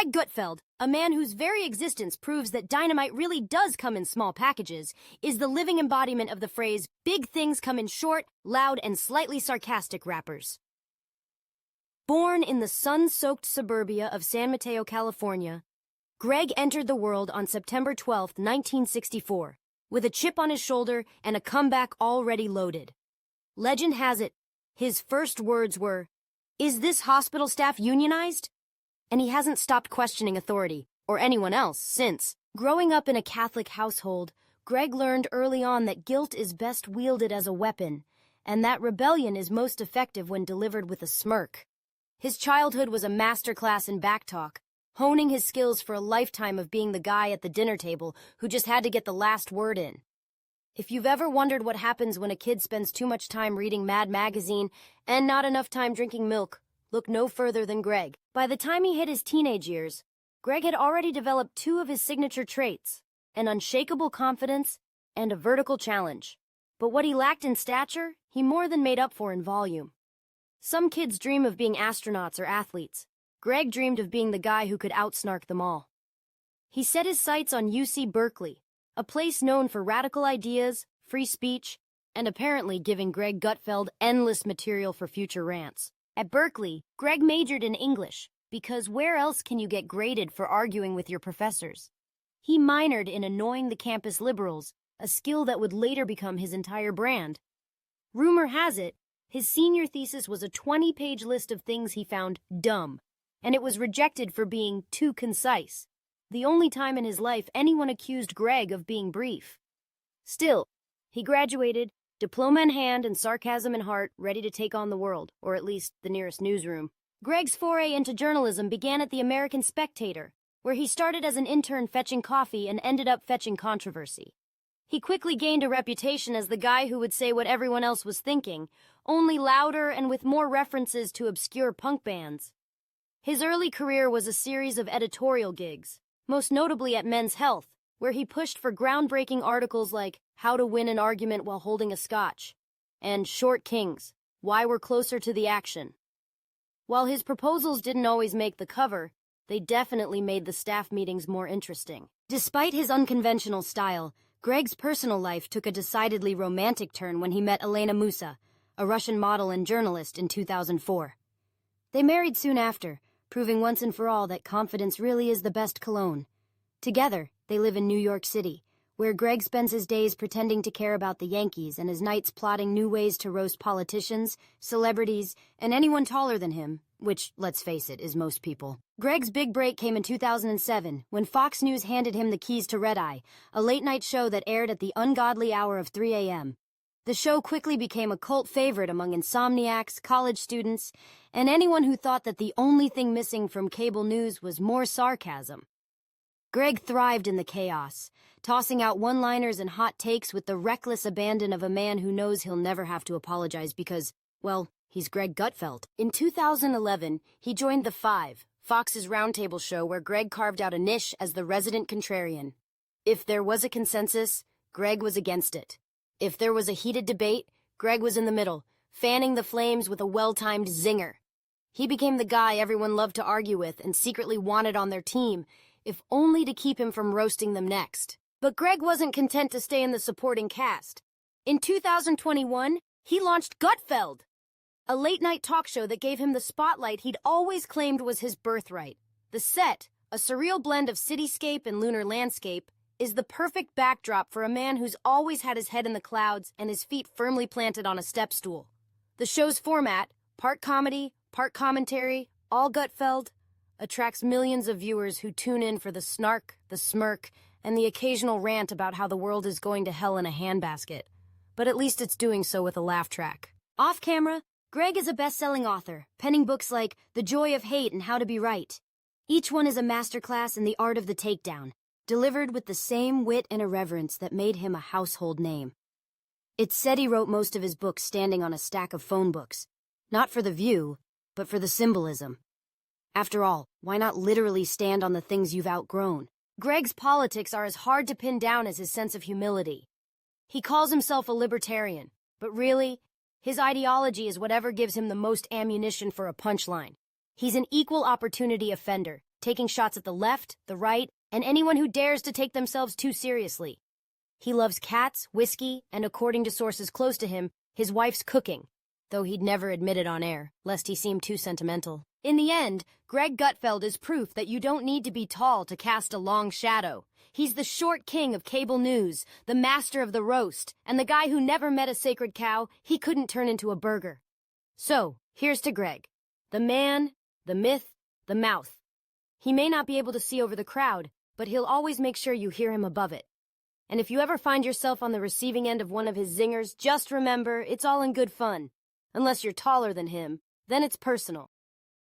Greg Gutfeld, a man whose very existence proves that dynamite really does come in small packages, is the living embodiment of the phrase, big things come in short, loud, and slightly sarcastic wrappers. Born in the sun-soaked suburbia of San Mateo, California, Greg entered the world on September 12, 1964, with a chip on his shoulder and a comeback already loaded. Legend has it, his first words were, "Is this hospital staff unionized?" And he hasn't stopped questioning authority, or anyone else, since. Growing up in a Catholic household, Greg learned early on that guilt is best wielded as a weapon, and that rebellion is most effective when delivered with a smirk. His childhood was a masterclass in backtalk, honing his skills for a lifetime of being the guy at the dinner table who just had to get the last word in. If you've ever wondered what happens when a kid spends too much time reading Mad Magazine and not enough time drinking milk, look no further than Greg. By the time he hit his teenage years, Greg had already developed two of his signature traits, an unshakable confidence and a vertical challenge. But what he lacked in stature, he more than made up for in volume. Some kids dream of being astronauts or athletes. Greg dreamed of being the guy who could outsnark them all. He set his sights on UC Berkeley, a place known for radical ideas, free speech, and apparently giving Greg Gutfeld endless material for future rants. At Berkeley, Greg majored in English, because where else can you get graded for arguing with your professors? He minored in annoying the campus liberals, a skill that would later become his entire brand. Rumor has it, his senior thesis was a 20-page list of things he found dumb, and it was rejected for being too concise, the only time in his life anyone accused Greg of being brief. Still, he graduated, diploma in hand and sarcasm in heart, ready to take on the world, or at least the nearest newsroom. Greg's foray into journalism began at the American Spectator, where he started as an intern fetching coffee and ended up fetching controversy. He quickly gained a reputation as the guy who would say what everyone else was thinking, only louder and with more references to obscure punk bands. His early career was a series of editorial gigs, most notably at Men's Health, where he pushed for groundbreaking articles like How to Win an Argument While Holding a Scotch, and Short Kings, Why We're Closer to the Action. While his proposals didn't always make the cover, they definitely made the staff meetings more interesting. Despite his unconventional style, Greg's personal life took a decidedly romantic turn when he met Elena Musa, a Russian model and journalist, in 2004. They married soon after, proving once and for all that confidence really is the best cologne. Together, they live in New York City, where Greg spends his days pretending to care about the Yankees and his nights plotting new ways to roast politicians, celebrities, and anyone taller than him, which, let's face it, is most people. Greg's big break came in 2007, when Fox News handed him the keys to Red Eye, a late-night show that aired at the ungodly hour of 3 a.m. The show quickly became a cult favorite among insomniacs, college students, and anyone who thought that the only thing missing from cable news was more sarcasm. Greg thrived in the chaos, tossing out one-liners and hot takes with the reckless abandon of a man who knows he'll never have to apologize because, well, he's Greg Gutfeld. In 2011, he joined The Five, Fox's roundtable show where Greg carved out a niche as the resident contrarian. If there was a consensus, Greg was against it. If there was a heated debate, Greg was in the middle, fanning the flames with a well-timed zinger. He became the guy everyone loved to argue with and secretly wanted on their team, if only to keep him from roasting them next. But Greg wasn't content to stay in the supporting cast. In 2021, he launched Gutfeld, a late-night talk show that gave him the spotlight he'd always claimed was his birthright. The set, a surreal blend of cityscape and lunar landscape, is the perfect backdrop for a man who's always had his head in the clouds and his feet firmly planted on a step stool. The show's format, part comedy, part commentary, all Gutfeld, attracts millions of viewers who tune in for the snark, the smirk, and the occasional rant about how the world is going to hell in a handbasket. But at least it's doing so with a laugh track. Off camera, Greg is a best-selling author, penning books like The Joy of Hate and How to Be Right. Each one is a masterclass in the art of the takedown, delivered with the same wit and irreverence that made him a household name. It's said he wrote most of his books standing on a stack of phone books, not for the view, but for the symbolism. After all, why not literally stand on the things you've outgrown? Greg's politics are as hard to pin down as his sense of humility. He calls himself a libertarian, but really, his ideology is whatever gives him the most ammunition for a punchline. He's an equal opportunity offender, taking shots at the left, the right, and anyone who dares to take themselves too seriously. He loves cats, whiskey, and according to sources close to him, his wife's cooking, though he'd never admit it on air, lest he seem too sentimental. In the end, Greg Gutfeld is proof that you don't need to be tall to cast a long shadow. He's the short king of cable news, the master of the roast, and the guy who never met a sacred cow he couldn't turn into a burger. So, here's to Greg. The man, the myth, the mouth. He may not be able to see over the crowd, but he'll always make sure you hear him above it. And if you ever find yourself on the receiving end of one of his zingers, just remember, it's all in good fun. Unless you're taller than him, then it's personal.